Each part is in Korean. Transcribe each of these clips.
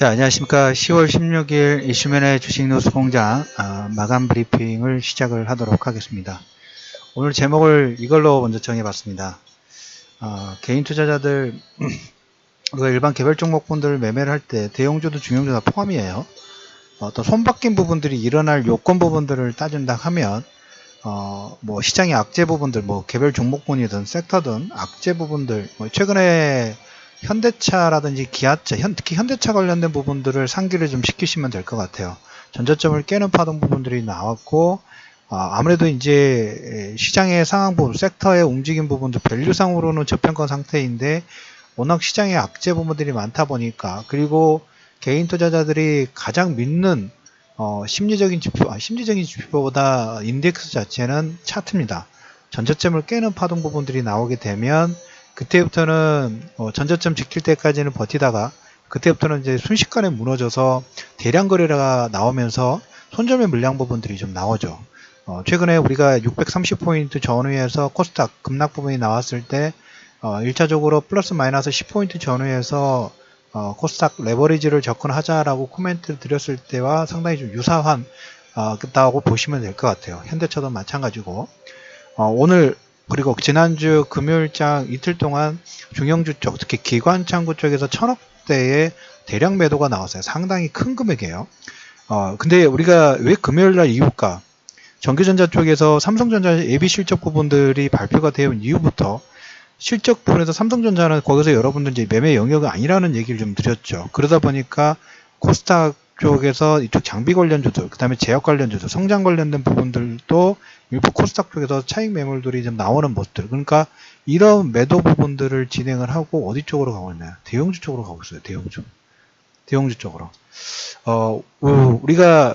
자, 안녕하십니까. 10월 16일 이슈맨의 주식뉴스공장 마감 브리핑을 시작을 하도록 하겠습니다. 오늘 제목을 이걸로 먼저 정해봤습니다. 개인 투자자들, 일반 개별 종목분들 매매를 할 때 대형주도 중형주 다 포함이에요. 어떤 손바뀐 부분들이 일어날 요건 부분들을 따진다 하면 뭐 시장의 악재 부분들, 뭐 개별 종목군이든 섹터든 악재 부분들, 뭐 최근에 현대차라든지 기아차, 특히 현대차 관련된 부분들을 상기를 좀 시키시면 될 것 같아요. 전저점을 깨는 파동 부분들이 나왔고, 아무래도 이제 시장의 상황 부분, 섹터의 움직임 부분도 밸류상으로는 저평가 상태인데, 워낙 시장의 악재 부분들이 많다 보니까, 그리고 개인 투자자들이 가장 믿는 심리적인 지표보다 인덱스 자체는 차트입니다. 전저점을 깨는 파동 부분들이 나오게 되면 그때부터는 전저점 지킬 때까지는 버티다가 그때부터는 이제 순식간에 무너져서 대량 거래가 나오면서 손절매 물량 부분들이 좀 나오죠. 최근에 우리가 630포인트 전후에서 코스닥 급락 부분이 나왔을 때 1차적으로 플러스 마이너스 10포인트 전후에서 코스닥 레버리지를 접근하자라고 코멘트를 드렸을 때와 상당히 좀 유사한 다고 보시면 될 것 같아요. 현대차도 마찬가지고 오늘 그리고 지난주 금요일장 이틀 동안 중형주 쪽, 특히 기관창구 쪽에서 1000억대의 대량 매도가 나왔어요. 상당히 큰 금액이에요. 근데 우리가 왜 금요일날 이유일까? 전기전자 쪽에서 삼성전자 예비 실적 부분들이 발표가 되온 이후부터 실적 부분에서 삼성전자는 거기서 여러분들 이제 매매 영역이 아니라는 얘기를 좀 드렸죠. 그러다 보니까 코스닥 쪽에서 이쪽 장비 관련주들, 그 다음에 제약 관련주들, 성장 관련된 부분들도 일부 코스닥 쪽에서 차익 매물들이 좀 나오는 모습들. 그러니까 이런 매도 부분들을 진행을 하고 어디 쪽으로 가고 있나요? 대형주 쪽으로 가고 있어요. 대형주 쪽으로. 우리가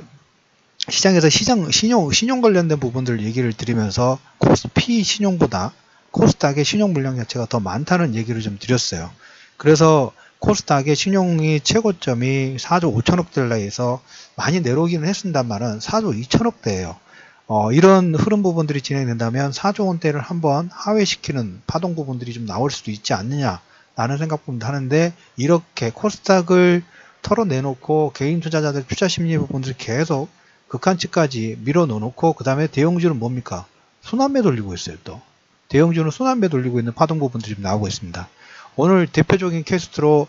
시장에서 신용 관련된 부분들 얘기를 드리면서 코스피 신용보다 코스닥의 신용 물량 자체가 더 많다는 얘기를 좀 드렸어요. 그래서 코스닥의 신용이 최고점이 4조 5천억 달러에서 많이 내려오기는 했습니다만은 4조 2천억대예요. 이런 흐름 부분들이 진행된다면 4조 원대를 한번 하회시키는 파동 부분들이 좀 나올 수도 있지 않느냐라는 생각부터 하는데, 이렇게 코스닥을 털어내놓고 개인 투자자들 투자 심리 부분들이 계속 극한치까지 밀어놓고 그 다음에 대형주는 뭡니까? 순환매 돌리고 있어요. 또 대형주는 순환매 돌리고 있는 파동 부분들이 좀 나오고 있습니다. 오늘 대표적인 케이스로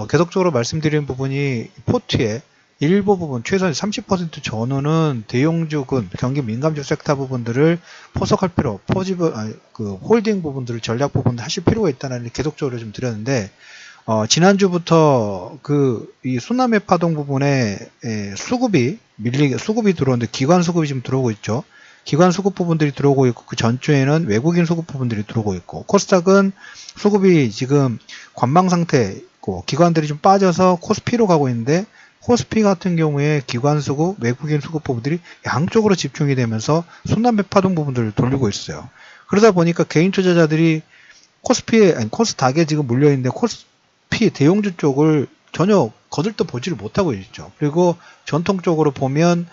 계속적으로 말씀드리는 부분이 포트의 일부 부분 최소한 30% 전후는 대형주군 경기 민감주 섹터 부분들을 포석할 필요, 홀딩 부분들을 전략 부분들 하실 필요가 있다는 계속적으로 좀 드렸는데, 지난주부터 이 순환매 파동 부분에 수급이 들어오는데 기관 수급이 지금 들어오고 있죠. 기관 수급 부분들이 들어오고 있고, 그 전주에는 외국인 수급 부분들이 들어오고 있고, 코스닥은 수급이 지금 관망 상태 있고 기관들이 좀 빠져서 코스피로 가고 있는데, 코스피 같은 경우에 기관 수급, 외국인 수급 부분들이 양쪽으로 집중이 되면서 순환매 파동 부분들을 돌리고 있어요. 그러다 보니까 개인 투자자들이 코스닥에 지금 물려있는데 코스피 대형주 쪽을 전혀 거들떠 보지를 못하고 있죠. 그리고 전통적으로 보면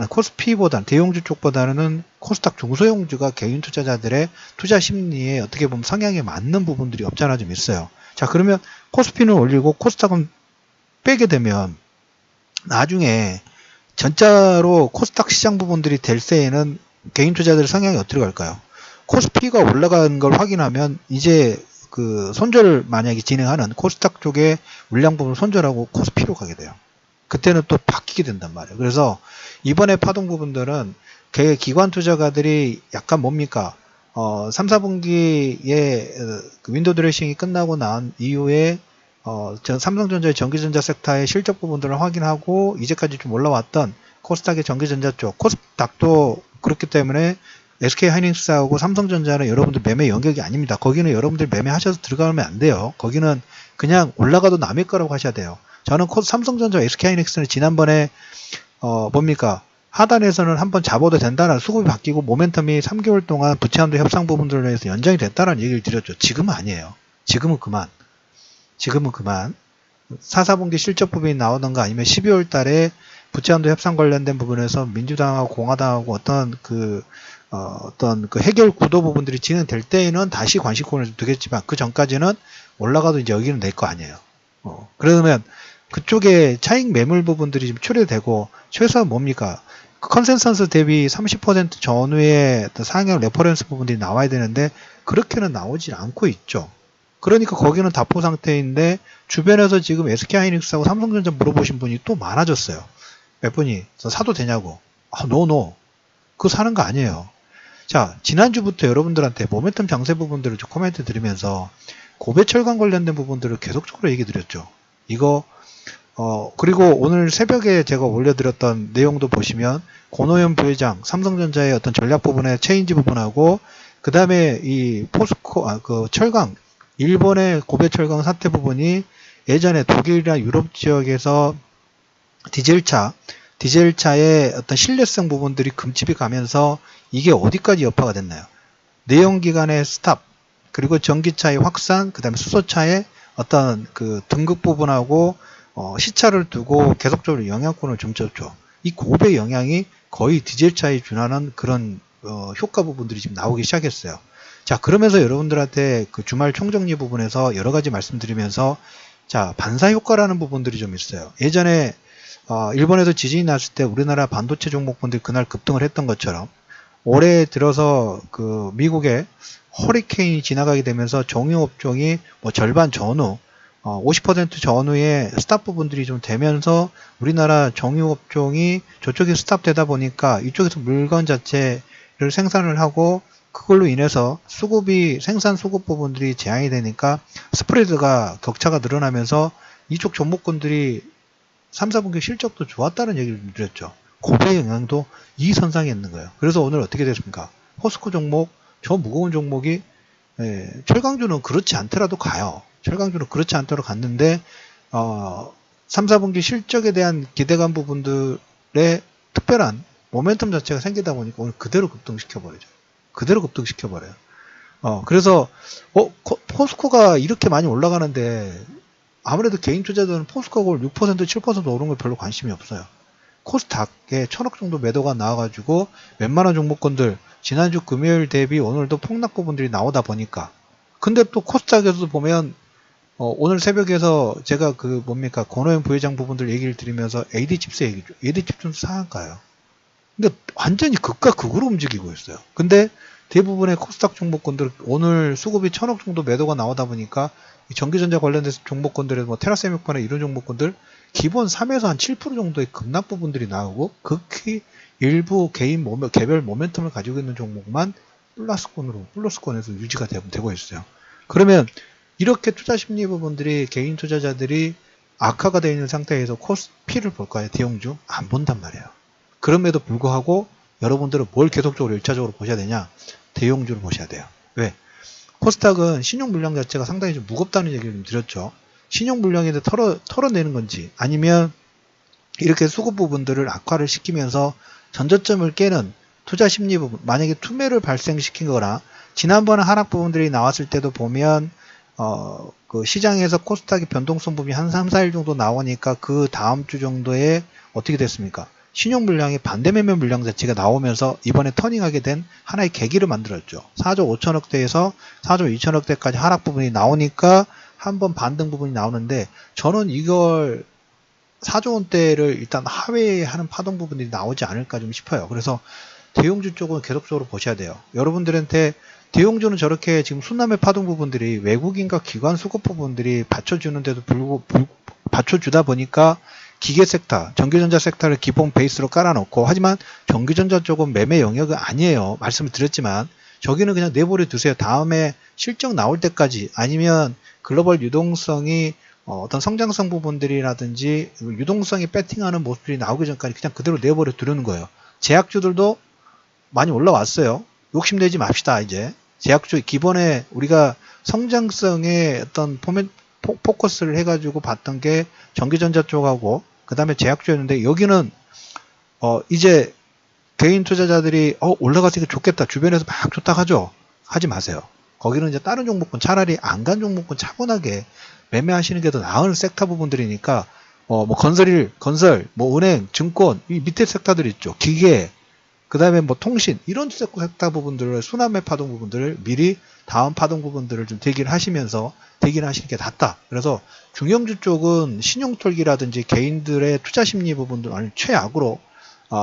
코스피보다는 대형주 쪽보다는 코스닥 중소형주가 개인 투자자들의 투자 심리에 어떻게 보면 성향에 맞는 부분들이 없잖아 좀 있어요. 자, 그러면 코스피는 올리고 코스닥은 빼게 되면 나중에 전자로 코스닥 시장 부분들이 될 때에는 개인 투자자들의 성향이 어떻게 갈까요? 코스피가 올라가는 걸 확인하면 이제 손절 만약에 진행하는 코스닥 쪽에 물량 부분 손절하고 코스피로 가게 돼요. 그때는 또 바뀌게 된단 말이에요. 그래서 이번에 파동 부분들은 기관 투자가들이 약간 뭡니까? 3, 4분기에 윈도우 드레싱이 끝나고 난 이후에 삼성전자의 전기전자 섹터의 실적 부분들을 확인하고 이제까지 좀 올라왔던 코스닥의 전기전자 쪽, 코스닥도 그렇기 때문에 SK하이닉스하고 삼성전자는 여러분들 매매 영역이 아닙니다. 거기는 여러분들 매매하셔서 들어가면 안 돼요. 거기는 그냥 올라가도 남의 거라고 하셔야 돼요. 저는 삼성전자, SK하이닉스는 지난번에 하단에서는 한번 잡아도 된다는 수급이 바뀌고 모멘텀이 3개월 동안 부채한도 협상 부분들로 해서 연장이 됐다는 얘기를 드렸죠. 지금은 아니에요. 지금은 그만. 4, 4분기 실적 부분이 나오던가 아니면 12월 달에 부채한도 협상 관련된 부분에서 민주당하고 공화당하고 어떤 해결 구도 부분들이 진행될 때에는 다시 관심권을 좀 두겠지만, 그 전까지는 올라가도 이제 여기는 내 거 아니에요. 그러면 그쪽에 차익 매물 부분들이 지금 출회되고 최소한 뭡니까? 컨센서스 대비 30% 전후의 상향 레퍼런스 부분들이 나와야 되는데 그렇게는 나오지 않고 있죠. 그러니까 거기는 답보 상태인데 주변에서 지금 SK하이닉스하고 삼성전자 물어보신 분이 또 많아졌어요. 몇 분이 사도 되냐고. 노. 그거 사는 거 아니에요. 자, 지난주부터 여러분들한테 모멘텀 장세 부분들을 좀 코멘트 드리면서 고배철강 관련된 부분들을 계속적으로 얘기 드렸죠. 이거 그리고 오늘 새벽에 제가 올려드렸던 내용도 보시면 고노현 부회장 삼성전자의 어떤 전략 부분의 체인지 부분하고 그 다음에 이 포스코 그 철강 일본의 고베 철강 사태 부분이 예전에 독일이나 유럽 지역에서 디젤차의 어떤 신뢰성 부분들이 금집이 가면서 이게 어디까지 여파가 됐나요? 내연기관의 스탑, 그리고 전기차의 확산, 그 다음에 수소차의 어떤 그 등급 부분하고 시차를 두고 계속적으로 영향권을 점쳤죠. 이 고배 영향이 거의 디젤차에 준하는 그런 효과 부분들이 지금 나오기 시작했어요. 자, 그러면서 여러분들한테 그 주말 총정리 부분에서 여러 가지 말씀드리면서 자, 반사 효과라는 부분들이 좀 있어요. 예전에 일본에서 지진이 났을 때 우리나라 반도체 종목분들이 그날 급등을 했던 것처럼 올해 들어서 그 미국의 허리케인이 지나가게 되면서 정유업종이 뭐 절반 전후 50% 전후에 스탑 부분들이 좀 되면서 우리나라 정유업종이 저쪽에 스탑 되다 보니까 이쪽에서 물건 자체를 생산을 하고 그걸로 인해서 수급이 생산 수급 부분들이 제한이 되니까 스프레드가 격차가 늘어나면서 이쪽 종목군들이 3, 4분기 실적도 좋았다는 얘기를 드렸죠. 고배 영향도 이 선상에 있는 거예요. 그래서 오늘 어떻게 됐습니까? 포스코 종목, 저 무거운 종목이 철강주는 그렇지 않더라도 가요. 철강주는 그렇지 않더라도 갔는데 3, 4분기 실적에 대한 기대감 부분들의 특별한 모멘텀 자체가 생기다 보니까 오늘 그대로 급등시켜버리죠. 그대로 급등시켜버려요. 그래서 포스코가 이렇게 많이 올라가는데 아무래도 개인 투자자들은 포스코가 오늘 6% 7% 오른 거 별로 관심이 없어요. 코스닥에 1000억 정도 매도가 나와가지고 웬만한 종목군들 지난주 금요일 대비 오늘도 폭락 부분들이 나오다 보니까 근데 또 코스닥에서도 보면 오늘 새벽에서 제가 그 뭡니까 고노현 부회장 부분들 얘기를 드리면서 AD칩스 얘기죠. AD칩스는 상한가요. 근데 완전히 극과 극으로 움직이고 있어요. 근데 대부분의 코스닥 종목군들 오늘 수급이 1000억 정도 매도가 나오다 보니까 전기전자 관련된 종목군들에서 뭐 테라세미코나 이런 종목군들 기본 3에서 한 7% 정도의 급락 부분들이 나오고 극히 일부 개별 모멘텀을 가지고 있는 종목만 플러스권에서 유지가 되고 있어요. 그러면 이렇게 투자 심리 부분들이 개인 투자자들이 악화가 되어 있는 상태에서 코스피를 볼까요? 대형주 안 본단 말이에요. 그럼에도 불구하고 여러분들은 뭘 계속적으로 1차적으로 보셔야 되냐? 대형주를 보셔야 돼요. 왜? 코스닥은 신용 물량 자체가 상당히 좀 무겁다는 얘기를 좀 드렸죠. 신용 물량인데 털어내는 건지 아니면 이렇게 수급 부분들을 악화를 시키면서 전저점을 깨는 투자 심리 부분, 만약에 투매를 발생시킨 거나 지난번에 하락 부분들이 나왔을 때도 보면 그 시장에서 코스닥의 변동성 부분이 한 3, 4일 정도 나오니까 그 다음 주 정도에 어떻게 됐습니까? 신용 물량의 반대 매매 물량 자체가 나오면서 이번에 터닝하게 된 하나의 계기를 만들었죠. 4조 5천억대에서 4조 2천억대까지 하락 부분이 나오니까 한번 반등 부분이 나오는데 저는 이걸 4조 원대를 일단 하회하는 파동 부분들이 나오지 않을까 좀 싶어요. 그래서 대형주 쪽은 계속적으로 보셔야 돼요. 여러분들한테 대형주는 저렇게 지금 순남의 파동 부분들이 외국인과 기관 수급 부분들이 받쳐주는데도 받쳐주다 보니까 기계 섹터, 전기전자 섹터를 기본 베이스로 깔아놓고 하지만 전기전자 쪽은 매매 영역은 아니에요. 말씀을 드렸지만 저기는 그냥 내버려 두세요. 다음에 실적 나올 때까지 아니면 글로벌 유동성이 어떤 성장성 부분들이라든지 유동성이 배팅하는 모습들이 나오기 전까지 그냥 그대로 내버려 두려는 거예요. 제약주들도 많이 올라왔어요. 욕심내지 맙시다. 이제 제약주 기본에 우리가 성장성의 어떤 포커스를 해가지고 봤던 게 전기전자 쪽하고 그 다음에 제약주였는데 여기는 이제 개인 투자자들이 올라가서 좋겠다 주변에서 막 좋다 하죠. 하지 마세요. 거기는 이제 다른 종목군 차라리 안 간 종목군 차분하게 매매하시는 게 더 나은 섹터 부분들이니까 뭐 건설, 뭐 은행, 증권 이 밑에 섹터들 있죠. 기계 그 다음에 뭐 통신 이런 섹터 부분들을 순환매 파동 부분들을 미리 다음 파동 부분들을 좀 대기를 하시면서 대기를 하시는 게 낫다. 그래서 중형주 쪽은 신용털기라든지 개인들의 투자 심리 부분들 아니 최악으로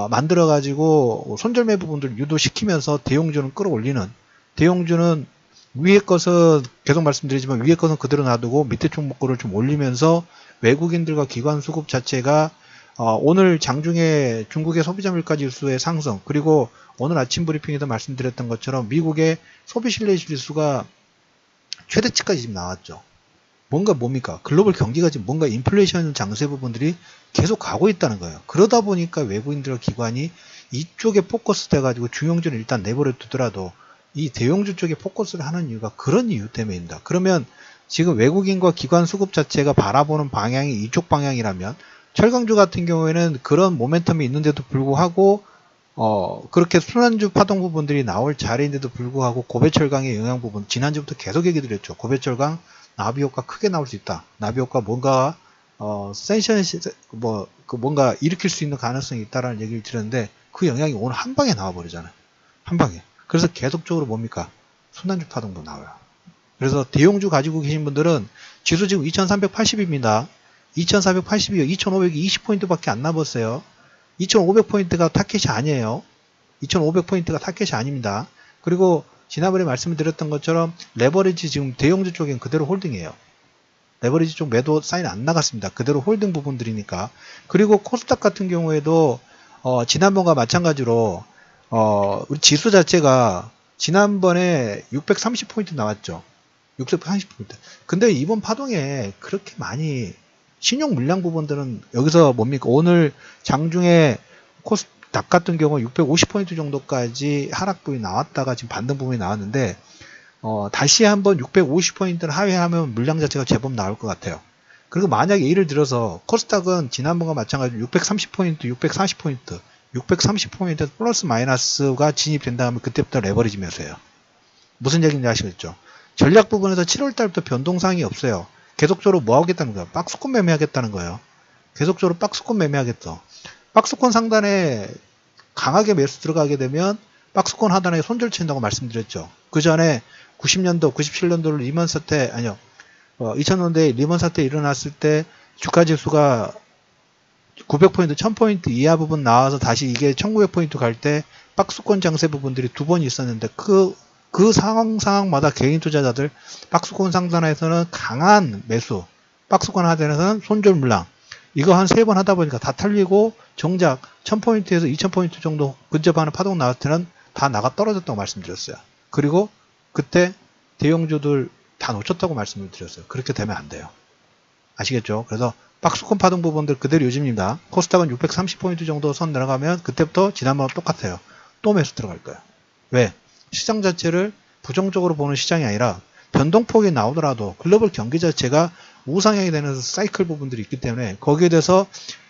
만들어 가지고 손절매 부분들을 유도시키면서 대형주는 끌어올리는, 대형주는 위에 것은 계속 말씀드리지만 위에 것은 그대로 놔두고 밑에 종목들을 좀 올리면서 외국인들과 기관 수급 자체가 오늘 장중에 중국의 소비자 물가 지수의 상승, 그리고 오늘 아침 브리핑에도 말씀드렸던 것처럼 미국의 소비 신뢰 지수가 최대치까지 지금 나왔죠. 뭡니까? 글로벌 경기가 지금 뭔가 인플레이션 장세 부분들이 계속 가고 있다는 거예요. 그러다 보니까 외국인들과 기관이 이쪽에 포커스 돼가지고 중형주는 일단 내버려 두더라도 이 대형주 쪽에 포커스를 하는 이유가 그런 이유 때문입니다. 그러면 지금 외국인과 기관 수급 자체가 바라보는 방향이 이쪽 방향이라면 철강주 같은 경우에는 그런 모멘텀이 있는데도 불구하고 그렇게 순환주 파동 부분들이 나올 자리인데도 불구하고 고배철강의 영향 부분 지난주부터 계속 얘기 드렸죠. 고배철강 나비 효과 크게 나올 수 있다. 나비 효과 뭔가 뭔가 일으킬 수 있는 가능성이 있다라는 얘기를 드렸는데 그 영향이 오늘 한 방에 나와 버리잖아요. 한 방에. 그래서 계속적으로 뭡니까? 순환주 파동도 나와요. 그래서 대형주 가지고 계신 분들은 지수 지금 2380입니다. 2480이요. 2500이 20포인트밖에 안 남았어요. 2500포인트가 타켓이 아니에요. 2500포인트가 타켓이 아닙니다. 그리고 지난번에 말씀드렸던 것처럼 레버리지 지금 대형주 쪽엔 그대로 홀딩이에요. 레버리지 쪽 매도 사인 안 나갔습니다. 그대로 홀딩 부분들이니까. 그리고 코스닥 같은 경우에도 지난번과 마찬가지로 우리 지수 자체가 지난번에 630포인트 나왔죠. 630포인트. 근데 이번 파동에 그렇게 많이 신용 물량 부분들은 여기서 뭡니까? 오늘 장중에 코스닥 같은 경우 650포인트 정도까지 하락 부분이 나왔다가 지금 반등 부분이 나왔는데 다시 한번 650포인트를 하회하면 물량 자체가 제법 나올 것 같아요. 그리고 만약에 예를 들어서 코스닥은 지난번과 마찬가지로 630포인트, 640포인트, 630포인트 플러스 마이너스가 진입된다 하면 그때부터 레버리지 매수예요. 무슨 얘기인지 아시겠죠? 전략 부분에서 7월달부터 변동사항이 없어요. 계속적으로 뭐 하겠다는 거야? 박스권 매매하겠다는 거예요. 계속적으로 박스권 매매하겠죠. 박스권 상단에 강하게 매수 들어가게 되면 박스권 하단에 손절 친다고 말씀드렸죠. 그 전에 90년도, 97년도 리먼 사태, 아니요. 2000년대에 리먼 사태 일어났을 때 주가 지수가 900포인트, 1000포인트 이하 부분 나와서 다시 이게 1900포인트 갈 때 박스권 장세 부분들이 두 번 있었는데 그 상황마다 개인 투자자들 박스권 상단에서는 강한 매수, 박스권 하단에서는 손절 물량, 이거 한 3번 하다 보니까 다 털리고 정작 1000포인트에서 2000포인트 정도 근접하는 파동 나왔을 때는 다 나가 떨어졌다고 말씀드렸어요. 그리고 그때 대형주들 다 놓쳤다고 말씀을 드렸어요. 그렇게 되면 안 돼요. 아시겠죠? 그래서 박스권 파동 부분들 그대로 요즘입니다. 코스닥은 630포인트 정도 선 내려가면 그때부터 지난번과 똑같아요. 또 매수 들어갈 거예요. 왜? 시장 자체를 부정적으로 보는 시장이 아니라 변동폭이 나오더라도 글로벌 경기 자체가 우상향이 되는 사이클 부분들이 있기 때문에 거기에 대해서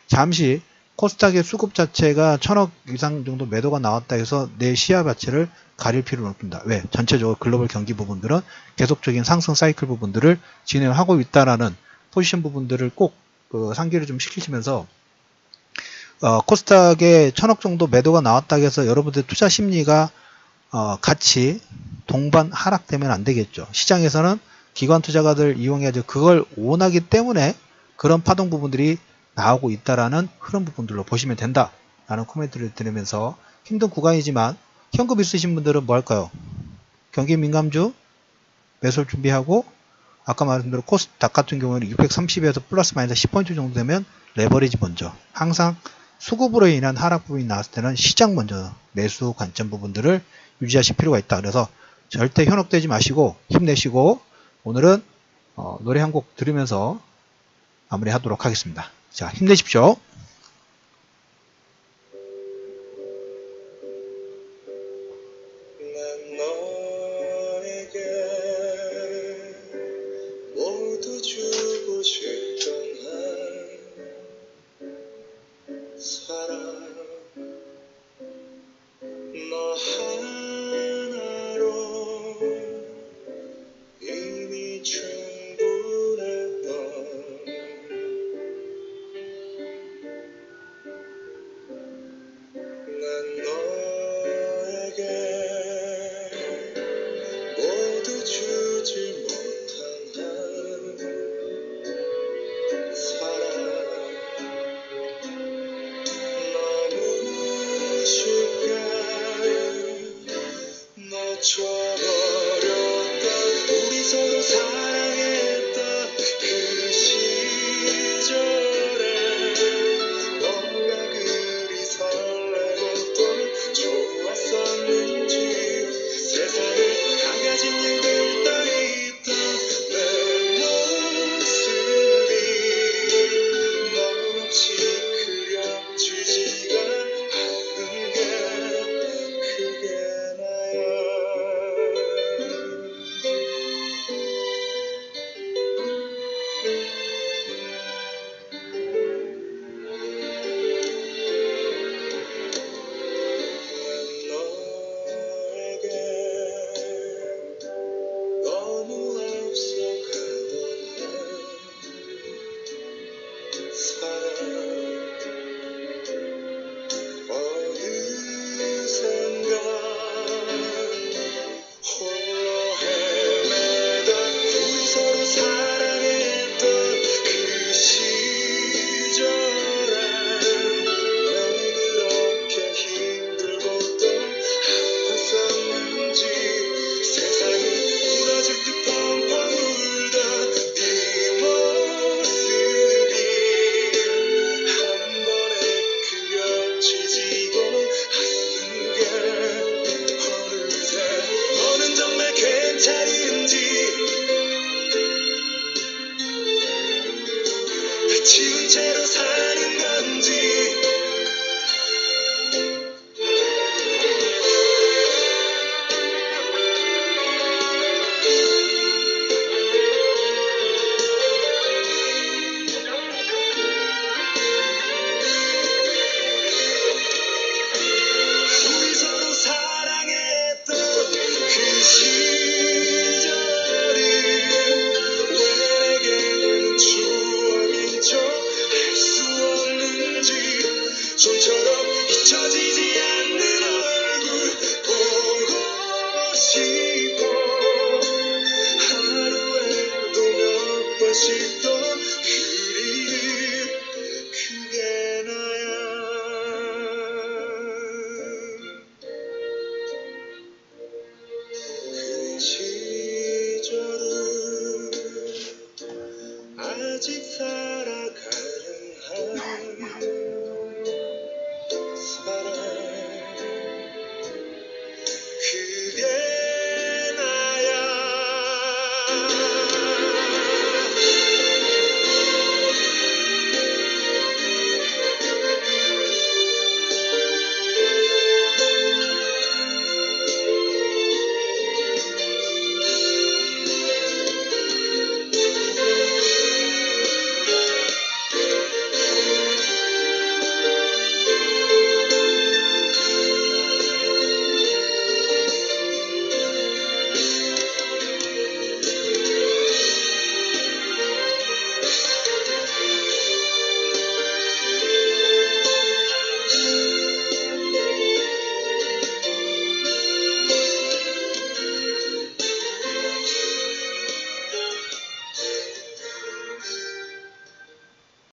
잠시 코스닥의 수급 자체가 1000억 이상 정도 매도가 나왔다 해서 내 시야 자체를 가릴 필요는 없습니다. 왜? 전체적으로 글로벌 경기 부분들은 계속적인 상승 사이클 부분들을 진행하고 있다라는 포지션 부분들을 꼭 상기를 좀 시키시면서 코스닥에 1000억 정도 매도가 나왔다 해서 여러분들 투자 심리가 같이 동반 하락되면 안 되겠죠. 시장에서는 기관 투자가들 이용해야죠. 그걸 원하기 때문에 그런 파동 부분들이 나오고 있다라는 흐름 부분들로 보시면 된다라는 코멘트를 드리면서 힘든 구간이지만 현금 있으신 분들은 뭐 할까요? 경기 민감주 매수를 준비하고 아까 말씀드린 코스닥 같은 경우에는 630에서 플러스 마이너스 10포인트 정도 되면 레버리지 먼저, 항상 수급으로 인한 하락 부분이 나왔을 때는 시장 먼저 매수 관점 부분들을 유지하실 필요가 있다. 그래서 절대 현혹되지 마시고 힘내시고 오늘은 노래 한 곡 들으면서 마무리하도록 하겠습니다. 자, 힘내십시오. 난 너에게 모두 주고 싶던 한 사랑 너 하나로 이미 충분했던 서로